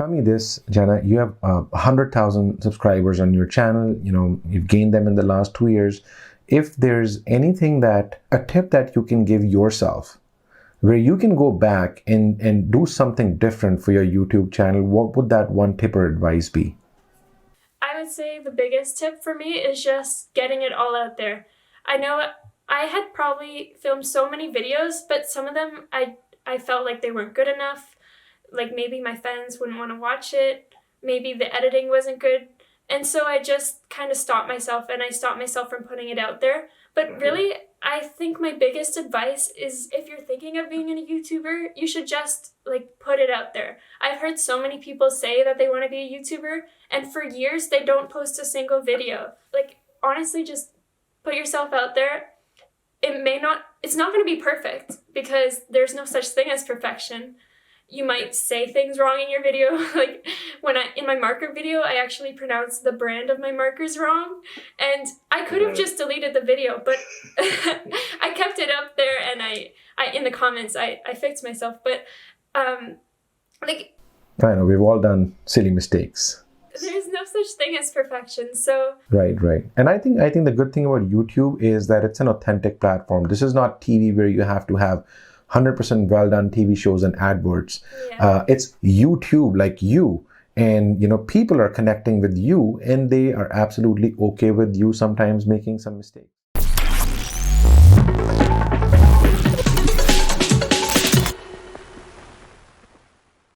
Tell me this, Jenna, you have 100,000 subscribers on your channel. You've gained them in the last 2 years. If there's anything a tip that you can give yourself, where you can go back and do something different for your YouTube channel, what would that one tip or advice be? I would say the biggest tip for me is just getting it all out there. I know I had probably filmed so many videos, but some of them I felt like they weren't good enough. Like maybe my fans wouldn't want to watch it. Maybe the editing wasn't good. And so I just kind of stopped myself, and I stopped myself from putting it out there. But really, I think my biggest advice is if you're thinking of being a YouTuber, you should just put it out there. I've heard so many people say that they want to be a YouTuber, and for years they don't post a single video. Honestly, just put yourself out there. It's not going to be perfect because there's no such thing as perfection. You might say things wrong in your video. In my marker video, I actually pronounced the brand of my markers wrong, and I could have just deleted the video, but I kept it up there, and I in the comments I fixed myself. But I know we've all done silly mistakes. There's no such thing as perfection. So right. And I think the good thing about YouTube is that it's an authentic platform. This is not TV where you have to have 100% well done TV shows and adverts. Yeah. It's YouTube, like you, and people are connecting with you, and they are absolutely okay with you sometimes making some mistakes.